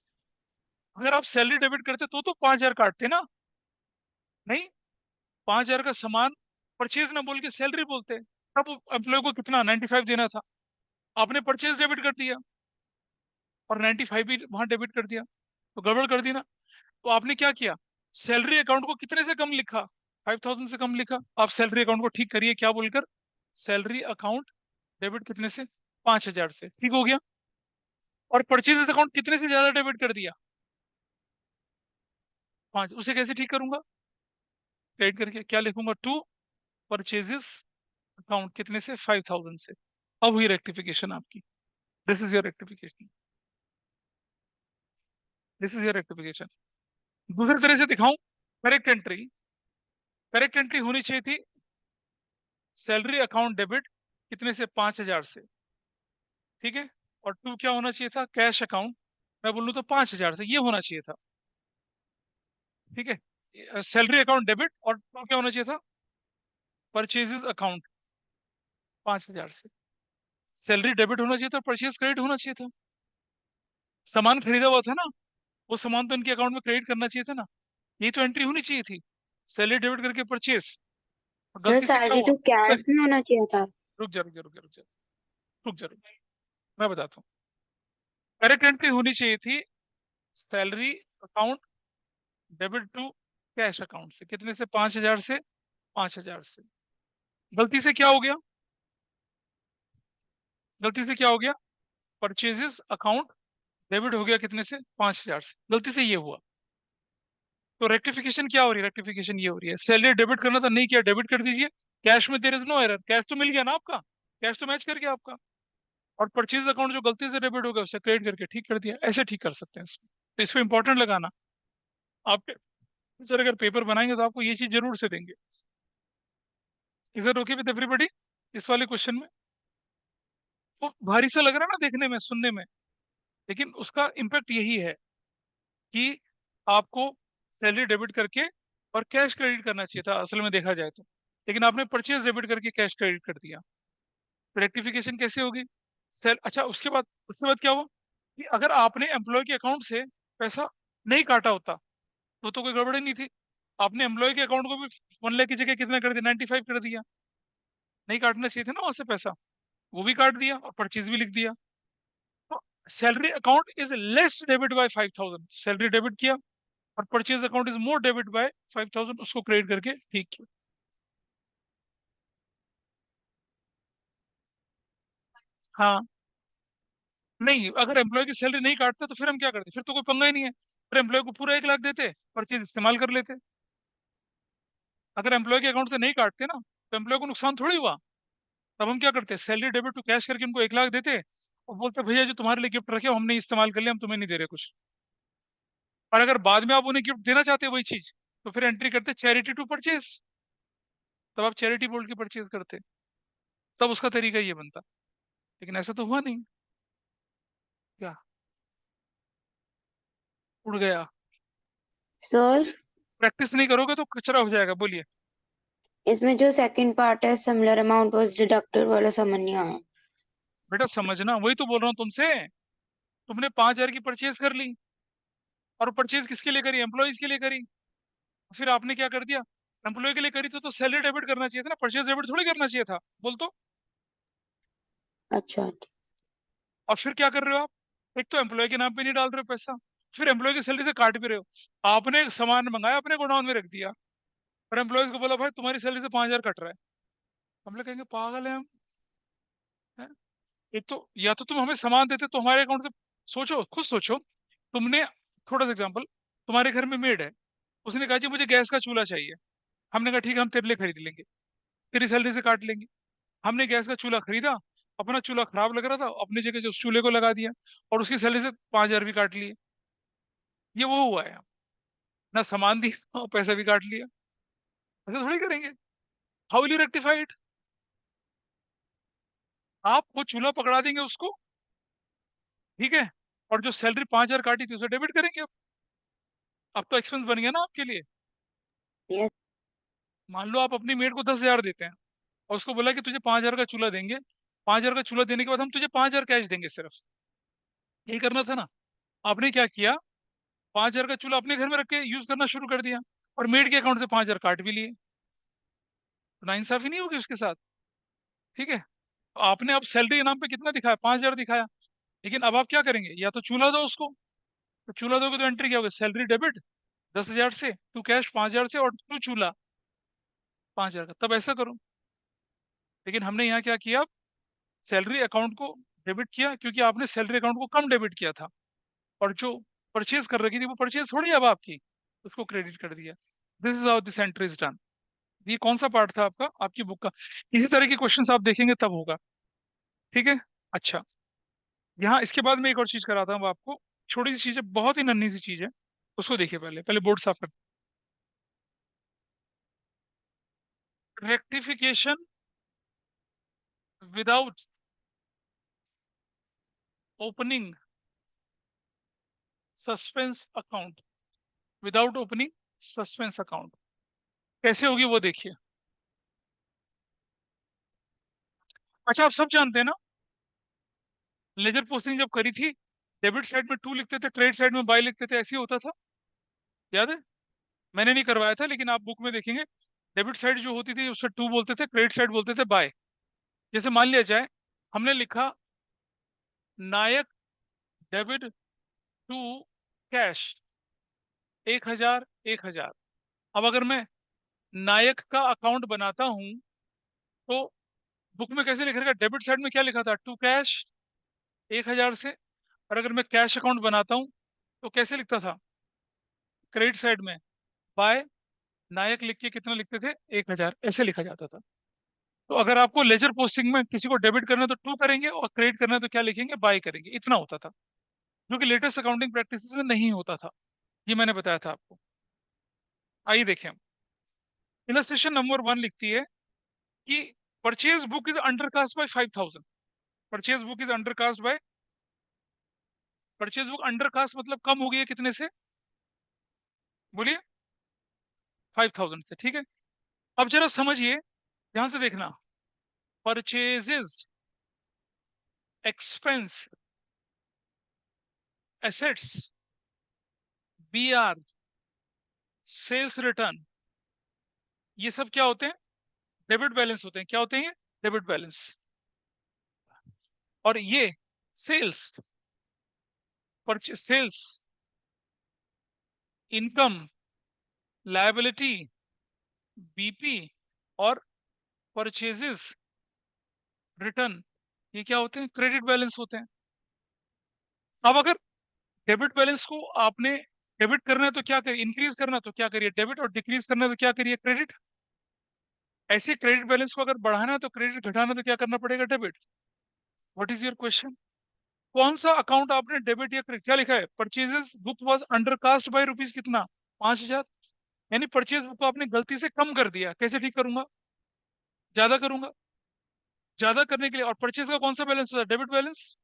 अगर आप सैलरी डेबिट करते तो 5,000 काटते ना, नहीं, 5,000 का सामान परचेज ना बोल के सैलरी बोलते, तब एम्प्लॉय को कितना 95 देना था, आपने परचेज डेबिट कर दिया और 95 भी वहां डेबिट कर दिया, तो गड़बड़ कर दी ना। तो आपने क्या किया, सैलरी अकाउंट को कितने से कम लिखा, 5,000 से कम लिखा। आप सैलरी अकाउंट को ठीक करिए, क्या बोलकर, सैलरी अकाउंट डेबिट कितने से, 5,000 से, ठीक हो गया। और परचेज अकाउंट कितने से ज्यादा डेबिट कर दिया, 5, उसे कैसे ठीक करूंगा, क्रेडिट करके क्या लिखूंगा, टू परचेजेस अकाउंट कितने से, 5,000 से। अब हुई रेक्टिफिकेशन आपकी, this is your rectification, this is your rectification. दूसरी तरह से दिखाऊं, करेक्ट एंट्री, करेक्ट एंट्री होनी चाहिए थी, सैलरी अकाउंट डेबिट कितने से, 5,000 से, ठीक है। और टू क्या होना चाहिए था, कैश अकाउंट, मैं बोलूँ तो 5,000 से, ये होना चाहिए था, ठीक है। सैलरी अकाउंट डेबिट, और टू क्या होना चाहिए था, परचेजेस अकाउंट 5,000 से। सैलरी डेबिट होना चाहिए था, परचेज क्रेडिट होना चाहिए था। सामान खरीदा हुआ था ना, वो सामान तो इनके अकाउंट में क्रेडिट करना चाहिए था ना, यही तो एंट्री होनी चाहिए थी, सैलरी डेबिट करके परचेज। सर, गलती से क्या सैलरी हुआ, टू कैश में होना चाहिए था। रुक जा रुक जा रुक जा रुक जा, रुक जा रुक जा, मैं बताता हूँ। करेक्ट एंट्री होनी चाहिए थी, salary account debit to cash account से, कितने से, 5,000 से, 5,000 से। गलती से क्या हो गया, गलती से क्या हो गया, परचेजेस अकाउंट डेबिट हो गया कितने से, 5,000 से, गलती से ये हुआ। तो रेक्टिफिकेशन क्या हो रही है, रेक्टिफिकेशन ये हो रही है, सैलरी डेबिट करना था, नहीं किया, डेबिट कर दीजिए। कैश में there is no error, cash तो मिल गया ना आपका, कैश तो मैच कर गया आपका। और परचेज अकाउंट जो गलती से डेबिट हो गया उसे क्रेडिट करके ठीक कर दिया, ऐसे ठीक कर सकते हैं इसमें। तो इसमें इंपॉर्टेंट लगाना, आपके सर अगर पेपर बनाएंगे तो आपको ये चीज जरूर से देंगे। Is it okay with everybody, इस वाले क्वेश्चन में। तो भारी सा लग रहा है ना देखने में, सुनने में, लेकिन उसका इम्पैक्ट यही है कि आपको सैलरी डेबिट करके और कैश क्रेडिट करना चाहिए था असल में देखा जाए तो, लेकिन आपने परचेज डेबिट करके कैश क्रेडिट कर दिया। तो रेक्टिफिकेशन कैसे होगी, सेल, अच्छा उसके बाद क्या हुआ कि अगर आपने एम्प्लॉय के अकाउंट से पैसा नहीं काटा होता तो कोई गड़बड़ी नहीं थी। आपने एम्प्लॉय के अकाउंट को भी 1 लाख की जगह कितना कर दिया, 95 कर दिया, नहीं काटना चाहिए था ना वहां से पैसा, वो भी काट दिया और परचेज भी लिख दिया। तो salary account is less debit bye 5,000, salary debit किया, और purchase account is more debit bye 5,000, उसको क्रेडिट करके ठीक किया। हाँ, नहीं अगर एम्प्लॉय की सैलरी नहीं काटते तो फिर हम क्या करते, फिर तो कोई पंगा ही नहीं है, फिर एम्प्लॉय को पूरा 1 लाख देते, परचेज इस्तेमाल कर लेते। अगर एम्प्लॉय के अकाउंट से नहीं काटते ना, तो एम्प्लॉय को नुकसान थोड़ी हुआ। तब हम क्या करते, सैलरी डेबिट टू कैश करके उनको 1 लाख देते, और बोलते भैया जो तुम्हारे लिए गिफ्ट रखे हो हमने इस्तेमाल कर लिया, हम तुम्हें नहीं दे रहे कुछ। और अगर बाद में आप उन्हें गिफ्ट देना चाहते हो वही चीज, तो फिर एंट्री करते चैरिटी टू परचेज, तब आप चैरिटी बोल के परचेज करते, तब उसका तरीका ये बनता। लेकिन ऐसा तो हुआ नहीं, क्या, उड़ गया। सर, प्रैक्टिस नहीं करोगे तो कचरा हो जाएगा, बोलिए। इसमें जो सेकंड पार्ट है सिमिलर अमाउंट वाज डिडक्टेड वाला समझ नहीं आया। बेटा समझना, वही तो बोल रहा हूँ तुमसे। तुमने 5,000 की परचेज कर ली, और परचेज किसके लिए करी? एम्प्लॉयज के लिए करी। फिर आपने क्या कर दिया? एम्प्लॉय के लिए करी तो सैलरी डेबिट करना चाहिए था ना, परचेज डेबिट थोड़ी करना चाहिए था, बोल तो। अच्छा। और फिर क्या कर रहे हो आप? एक तो एम्प्लॉय के नाम पे नहीं डाल रहे हो पैसा, फिर एम्प्लॉय की सैलरी से काट भी रहे हो। आपने एक सामान मंगाया, अपने गोडाउन में रख दिया, और एम्प्लॉयज को बोला भाई तुम्हारी सैलरी से 5,000 कट रहा है। हम लोग कहेंगे पागल है हम, हैं? एक तो या तो तुम हमें सामान देते तो हमारे अकाउंट से, सोचो, खुद सोचो। तुमने, थोड़ा सा एग्जाम्पल, तुम्हारे घर में मेड है, उसने कहा जी मुझे गैस का चूल्हा चाहिए। हमने कहा ठीक है हम तेरे लिए खरीद लेंगे, तेरी सैलरी से काट लेंगे। हमने गैस का चूल्हा खरीदा, अपना चूल्हा खराब लग रहा था, अपनी जगह जो उस चूल्हे को लगा दिया, और उसकी सैलरी से 5,000 भी काट लिए। ये वो हुआ है, ना सामान दिया और पैसा भी काट लिया। ऐसा थोड़ी करेंगे। How will you rectify it? आप वो चूल्हा पकड़ा देंगे उसको, ठीक है, और जो सैलरी 5,000 काटी थी उसे डेबिट करेंगे। अब तो एक्सपेंस बन गया ना आपके लिए। यस। मान लो आप अपनी मेड को 10,000 देते हैं, और उसको बोला कि तुझे 5,000 का चूल्हा देंगे, 5,000 का चूल्हा देने के बाद हम तुझे 5,000 कैश देंगे सिर्फ। यही करना था ना। आपने क्या किया? 5,000 का चूल्हा अपने घर में रख के यूज करना शुरू कर दिया, और मेड के अकाउंट से 5,000 काट भी लिए। तो नाइंसाफी नहीं होगी उसके साथ? ठीक है। तो आपने अब सैलरी के नाम पे कितना दिखाया? 5,000 दिखाया। लेकिन अब आप क्या करेंगे? या तो चूल्हा दो उसको, तो चूल्हा दोगे तो एंट्री क्या होगी? सैलरी डेबिट 10,000 से, टू कैश 5,000 से, और टू चूल्हा 5,000 का। तब ऐसा करो। लेकिन हमने यहाँ क्या किया? सैलरी अकाउंट को डेबिट किया, क्योंकि आपने सैलरी अकाउंट को कम डेबिट किया था, और जो परचेज कर रखी थी वो परचेज थोड़ी अब आपकी, उसको क्रेडिट कर दिया। This is how this entry is done. ये कौन सा पार्ट था आपका, आपकी बुक का? इसी तरह के क्वेश्चंस आप देखेंगे तब होगा। ठीक है। अच्छा, यहाँ इसके बाद मैं एक और चीज कराता हूँ आपको। छोटी सी चीज है, बहुत ही नन्ही सी चीज है, उसको देखिए। पहले पहले बोर्ड साफ कर। Rectification without opening suspense account. Without opening suspense account कैसे होगी वो देखिए। अच्छा, आप सब जानते हैं ना, लेजर पोस्टिंग जब करी थी, डेबिट साइड में 2 लिखते थे, क्रेडिट साइड में बाय लिखते थे, ऐसे ही होता था, याद है? मैंने नहीं करवाया था, लेकिन आप बुक में देखेंगे, डेबिट साइड जो होती थी उससे 2 बोलते थे, क्रेडिट साइड बोलते थे बाय। जैसे मान लिया जाए, हमने लिखा नायक डेबिट टू कैश 1,000 1,000। अब अगर मैं नायक का अकाउंट बनाता हूं, तो बुक में कैसे लिख रहेगा? डेबिट साइड में क्या लिखा था? टू कैश 1,000 से। और अगर मैं कैश अकाउंट बनाता हूँ तो कैसे लिखता था? क्रेडिट साइड में बाय नायक लिख के कितना लिखते थे? 1,000, ऐसे लिखा जाता था। तो अगर आपको लेजर पोस्टिंग में किसी को डेबिट करना है तो 2 करेंगे, और क्रेडिट करना है तो क्या लिखेंगे? बाय करेंगे। इतना होता था, जो कि लेटेस्ट अकाउंटिंग प्रैक्टिसेस में नहीं होता था। ये मैंने बताया था आपको। आइए देखें हम। इलस्ट्रेशन नंबर 1 लिखती है कि purchase book is undercast bye 5,000। Purchase book is undercast bye, purchase book undercast मतलब कम हो गई है कितने से? बोलिए। 5,000 से, ठीक है। अब जरा समझिए, ध्यान से देखना। Purchases, expense, assets, BR, sales return, ये सब क्या होते हैं? डेबिट बैलेंस होते हैं। क्या होते हैं ये? Debit balance. और ये sales, purchase, sales, income, liability, BP, और परचेजेस रिटर्न, ये क्या होते हैं? क्रेडिट बैलेंस होते हैं। अब अगर डेबिट बैलेंस को आपने डेबिट करना है तो क्या करिए? इंक्रीज करना है तो क्या करिए? डेबिट। और डिक्रीज करना है तो क्या करिए? क्रेडिट। ऐसे क्रेडिट बैलेंस को अगर बढ़ाना है तो क्रेडिट, घटाना है तो क्या करना पड़ेगा? Debit. What is your question? कौन सा अकाउंट आपने डेबिट या क्रेडिट? क्या लिखा है? Purchases book was undercast by rupees कितना? 5,000। यानी परचेज बुक को आपने गलती से कम कर दिया। कैसे ठीक करूंगा? ज्यादा करूंगा। ज्यादा करने के लिए, और परचेज का कौन सा बैलेंस होता है? Debit balance.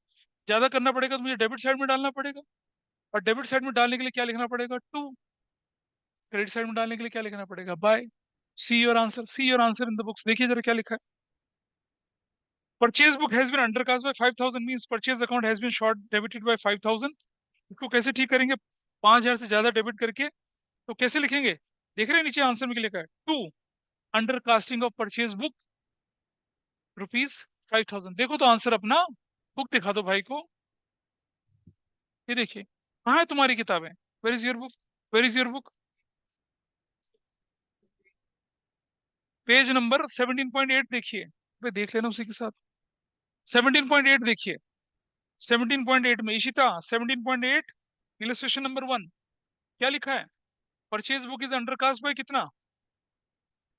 ज्यादा करना पड़ेगा तो मुझे डेबिट साइड में डालना पड़ेगा, और डेबिट साइड में डालने के लिए क्या लिखना पड़ेगा? 2। क्रेडिट साइड में डालने के लिए क्या लिखना पड़ेगा? By. See your answer, see your answer in the books. देखिए जरा क्या लिखा है। Purchase book has been undercast by 5000 means purchase account has been short debited by 5000। इसको कैसे ठीक करेंगे? 5000 से ज्यादा डेबिट करके तो कैसे लिखेंगे? देख रहे हैं नीचे आंसर में क्या लिखा है, to undercasting of purchase book rupees 5000। देखो तो आंसर अपना, बुक दिखा दो भाई को। ये देखिए, कहाँ है तुम्हारी किताबें? Where is your book? Where is your book? Page number 17.8 देखिए। वे देख लेना उसी के साथ। 17.8 देखिए। 17.8 में इशिता 17.8 इलस्ट्रेशन नंबर 1 क्या लिखा है? Purchase book is undercast bye कितना?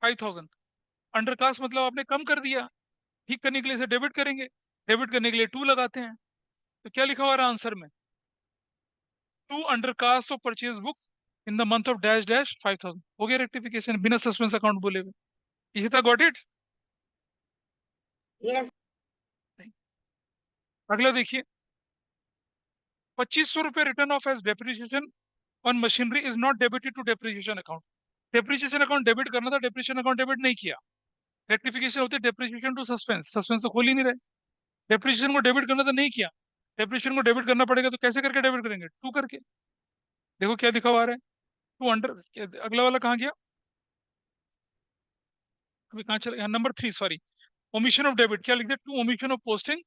5000। अंडरकास्ट मतलब आपने कम कर दिया। ठीक करने के लिए इसे डेबिट करेंगे, डेबिट करने के लिए 2 लगाते हैं। तो क्या लिखा हुआ है आंसर में? 2 undercast of purchase book in the month of dash dash 5000। हो गया रेक्टिफिकेशन बिना सस्पेंस अकाउंट बोले हुए। Ishita got it? Yes. अगला देखिए, 2500 रुपए written off as depreciation on machinery is not debited to depreciation account. Depreciation account debit करना था, डेप्रिसिएशन अकाउंट डेबिट नहीं किया। रेक्टिफिकेशन होती है डेप्रिसिएशन टू सस्पेंस, सस्पेंस तो खोल ही नहीं रहे। डेप्रिसिएशन को डेबिट करना था, नहीं किया। डेप्रिसिएशन को डेबिट करना पड़ेगा, तो कैसे करके डेबिट करेंगे? 2 करके। देखो क्या दिखा हुआ है, 2 अंडर। अगला वाला कहाँ गया? अभी कहाँ चला गया? Number 3 sorry, omission of debit क्या लिख दिया? 2 ओमिशन ऑफ पोस्टिंग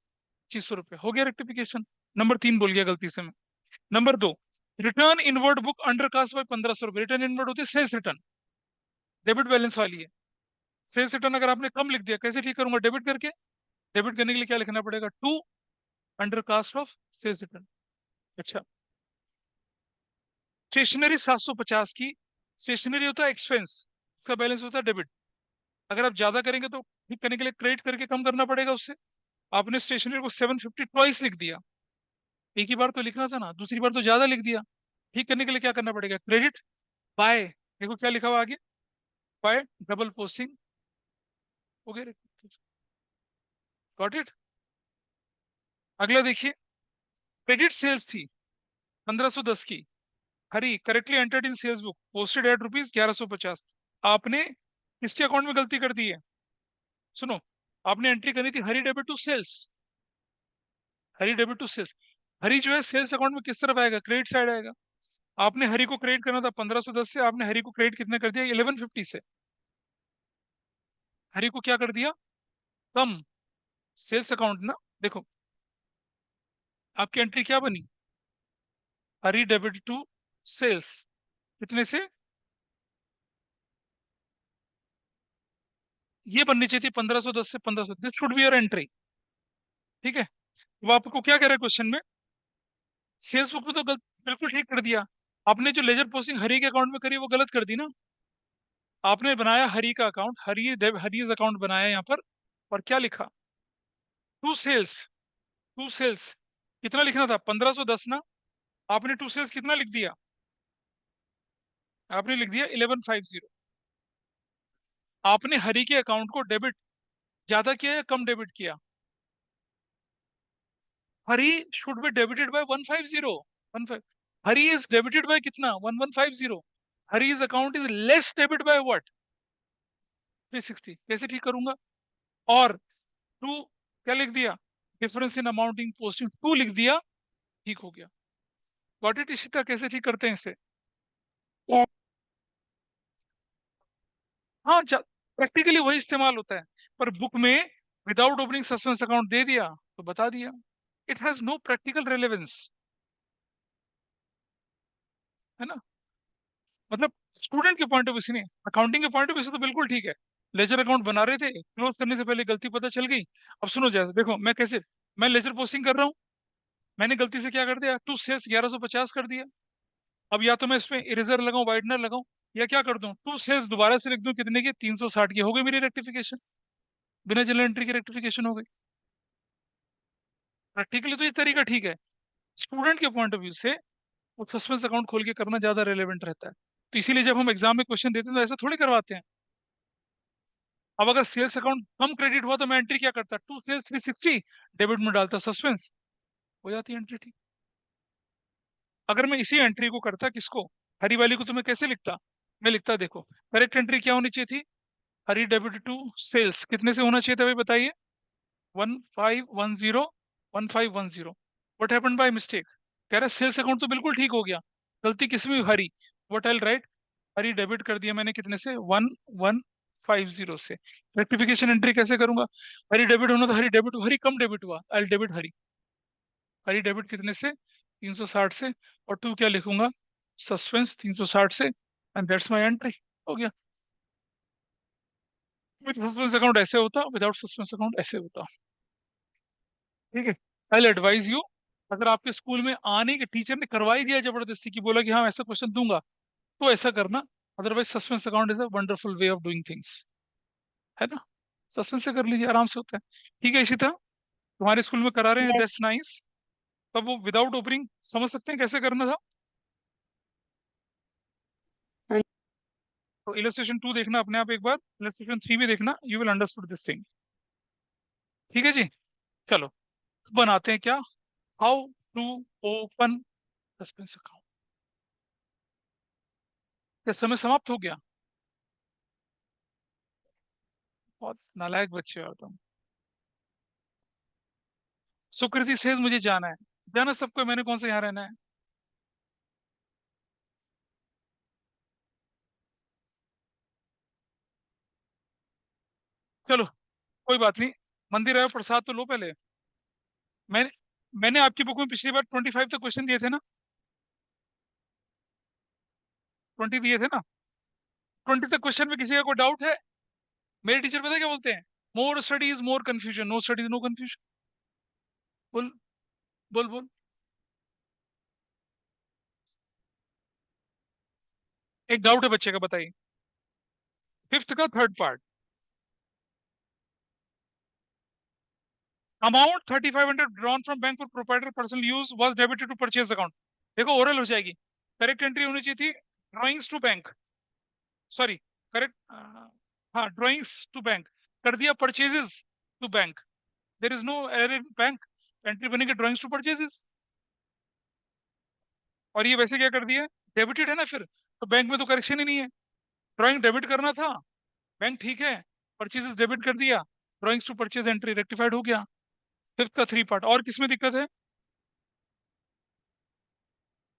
2500 रुपए। हो गया रेक्टिफिकेशन। नंबर 3 बोल गया गलती से मैं। Number 2, return inward book undercast by 1500 रुपए। रिटर्न इनवर्ड होती है सेल्स रिटर्न, डेबिट बैलेंस वाली है। सेल्स रिटर्न अगर आपने कम लिख दिया, कैसे ठीक करूंगा? डेबिट करके। डेबिट करने के लिए क्या लिखना पड़ेगा? 2 undercast of sales return. अच्छा, स्टेशनरी 750 की, स्टेशनरी होता है एक्सपेंस, इसका बैलेंस होता है डेबिट। अगर आप ज्यादा करेंगे तो ठीक करने के लिए क्रेडिट करके कम करना पड़ेगा उससे। आपने स्टेशनरी को 750 ट्वाइस लिख दिया, एक ही बार तो लिखना था ना, दूसरी बार तो ज्यादा लिख दिया। ठीक करने के लिए क्या करना पड़ेगा? क्रेडिट बाय, देखो क्या लिखा हुआ आगे, बाय डबल पोस्टिंग। हो गया, गॉट इट? अगला देखिए, क्रेडिट सेल्स थी 1510 की, Hari correctly entered in sales book posted at rupees 1150। आपने किसके अकाउंट में गलती कर दी है? सुनो, आपने एंट्री करनी थी Hari debit to sales, Hari debit to sales. Hari जो है सेल्स अकाउंट में किस तरफ आएगा? क्रेडिट साइड आएगा। आपने हरी को क्रेडिट करना था 1510 से, आपने हरी को क्रेडिट कितने कर दिया? 1150 से। हरी को क्या कर दिया? कम। सेल्स अकाउंट ना, देखो आपकी एंट्री क्या बनी? हरी डेबिट टू सेल्स कितने से? ये बननी चाहिए थी 1510 से 1500। This should be your entry. ठीक है, वो आपको क्या कह रहा है क्वेश्चन में? सेल्स बुक में तो बिल्कुल ठीक कर दिया। आपने जो लेजर पोस्टिंग हरी के अकाउंट में करी वो गलत कर दी ना। आपने बनाया हरी का अकाउंट, हरीज अकाउंट बनाया यहाँ पर, और क्या लिखा? टू सेल्स, टू सेल्स कितना लिखना था? 1510 ना। आपने टू सेल्स कितना लिख दिया? आपने लिख दिया 1150। आपने हरी के अकाउंट को डेबिट ज्यादा किया या कम डेबिट किया? Hari should be debited by 150, 15। Hari is debited by कितना? 1150। Hari's account is less debit by what? 360। कैसे ठीक करूंगा? और टू क्या लिख दिया? डिफरेंस इन अमाउंटिंग पोस्टिंग 2 लिख दिया, ठीक हो गया। Got it Ishita? कैसे ठीक करते हैं इसे? Yes. हाँ, प्रैक्टिकली वही इस्तेमाल होता है, पर बुक में विदाउट ओपनिंग सस्पेंस अकाउंट दे दिया तो बता दिया। It has no practical relevance, है ना? मतलब स्टूडेंट के पॉइंट ऑफ व्यू से नहीं, अकाउंटिंग के पॉइंट ऑफ व्यू से तो बिल्कुल ठीक है। लेजर अकाउंट बना रहे थे, क्लोज करने से पहले गलती पता चल गई। अब सुनो जैसे, देखो मैं कैसे, मैं लेजर पोस्टिंग कर रहा हूँ, मैंने गलती से क्या कर दिया? टू सेल्स 1150 कर दिया। अब या तो मैं इसमें इरेजर लगाऊं, वाइडनर लगाऊं, या क्या कर दूं? टू सेल्स दोबारा से लिख दूं, कितने के? 360 की। हो गई मेरी रेक्टिफिकेशन, बिना जनरल एंट्री की रेक्टिफिकेशन हो गई। प्रैक्टिकली तो इस तरीका ठीक है, स्टूडेंट के पॉइंट ऑफ व्यू से वो सस्पेंस अकाउंट खोल के करना ज्यादा रेलेवेंट रहता है। तो इसीलिए जब हम एग्जाम में क्वेश्चन देते हैं तो ऐसा थोड़ी करवाते हैं। अब अगर सेल्स अकाउंट कम क्रेडिट हुआ तो मैं एंट्री क्या करता? टू सेल्स 360, डेबिट में डालता सस्पेंस, हो जाती है एंट्री ठीक। अगर मैं इसी एंट्री को करता, किसको? हरी वाली को, तो मैं कैसे लिखता? मैं लिखता, देखो करेक्ट एंट्री क्या होनी चाहिए थी? हरी डेबिट टू सेल्स कितने से होना चाहिए था भाई बताइए? 1510, 1510। What happened by mistake? कह रहा है सेल्स अकाउंट तो बिल्कुल ठीक हो गया, गलती किसमें हुई? Hari. What I right? Hari debit कर दिया मैंने कितने से? 1150 से। रेक्टिफिकेशन एंट्री कैसे करूंगा? हरी डेबिट होना था, हरी डेबिट, हरी कम डेबिट हुआ, I debit Hari. Hari debit कितने से? 360 से। और टू क्या लिखूंगा? सस्पेंस 360 से, एंड दैट्स माय एंट्री। हो गया। विद सस्पेंस अकाउंट ऐसे होता, विदाउट सस्पेंस अकाउंट ऐसे होता। ठीक है। आई एडवाइज यू, अगर आपके स्कूल में आने के टीचर ने करवा ही दिया जबरदस्ती की, बोला कि हाँ ऐसा क्वेश्चन दूंगा, तो ऐसा करना। Otherwise suspense account is a wonderful way of doing things, है ना? सस्पेंस से कर लीजिए, आराम से होता है। ठीक है इशिता, तुम्हारे स्कूल में करा रहे हैं, यस। That's nice. तब वो विदाउट ओपनिंग समझ सकते हैं कैसे करना था? तो इलस्ट्रेशन 2 देखना अपने आप एक बार, इलस्ट्रेशन 3 भी देखना, you will understood this thing. ठीक है जी। चलो बनाते हैं क्या? How to open suspense account. क्या समय समाप्त हो गया? बहुत नालायक बच्चे हो तुम। सुकृति सेज मुझे जाना है। जाना सबको है, मैंने कौन सा यहाँ रहना है? चलो कोई बात नहीं। मंदिर आयो, प्रसाद तो लो पहले। मैंने मैंने आपकी बुक में पिछली बार 25 तक क्वेश्चन दिए थे ना? 20 दिए थे ना? 20 तक क्वेश्चन में किसी का कोई डाउट है? मेरे टीचर पता है क्या बोलते हैं? More study is more confusion, no study no confusion. बोल बोल बोल। एक डाउट है बच्चे का, बताइए। फिफ्थ का third part. Amount 3500 drawn from bank for proprietor personal use was debited to purchase account. देखो ओरल हो जाएगी। करेक्ट एंट्री होनी चाहिए थी drawings to bank, sorry, correct. हाँ, ड्रॉइंग्स टू बैंक कर दिया, purchases to bank. There is no error in bank. Entry बनेगी ड्रॉइंग्स टू परचेजेस। और ये वैसे क्या कर दिया? डेबिटेड है ना, फिर तो बैंक में तो करेक्शन ही नहीं है। ड्रॉइंग डेबिट करना था, बैंक ठीक है, परचेजेस डेबिट कर दिया, drawings to purchase entry rectified हो गया। फिफ्थ का 3 पार्ट, और किसमें दिक्कत है?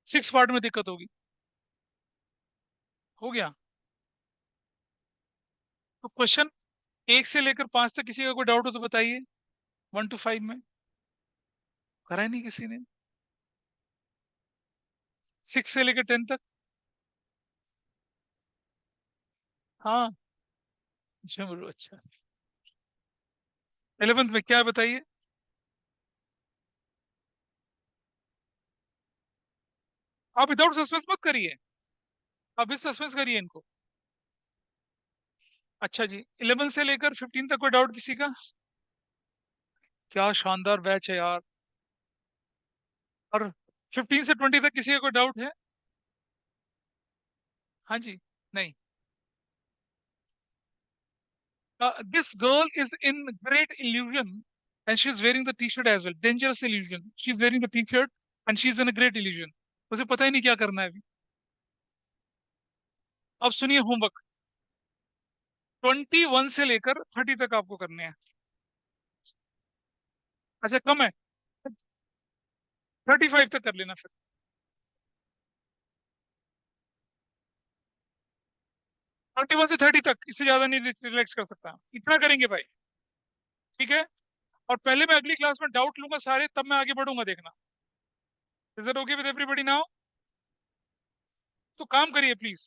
6 पार्ट में दिक्कत होगी। हो गया। तो क्वेश्चन 1 से लेकर 5 तक किसी का कोई डाउट हो तो बताइए। 1 to 5 में करा ही नहीं किसी ने। 6 से लेकर 10 तक। हाँ, जरूर। अच्छा, 11th में क्या है बताइए? आप विदाउट सस्पेंस मत करिए, आप विद सस्पेंस करिए इनको। अच्छा जी, 11 से लेकर 15 तक कोई डाउट किसी का? क्या शानदार बैच है यार। और 15 से 20 तक किसी का कोई डाउट है? हाँ जी। नहीं। This girl is in great illusion and she's wearing the t-shirt as well. Dangerous illusion. She's wearing the t-shirt and she's in a great illusion. उसे पता ही नहीं क्या करना है अभी। अब सुनिए होमवर्क। 21 से लेकर 30 तक आपको करने हैं। अच्छा कम है, 35 तक कर लेना फिर। 21 से 30 तक, इससे ज्यादा नहीं रिलैक्स कर सकता, इतना करेंगे भाई। ठीक है। और पहले मैं अगली क्लास में डाउट लूंगा सारे, तब मैं आगे बढ़ूंगा, देखना। Is it okay with everybody now? तो काम करिए प्लीज।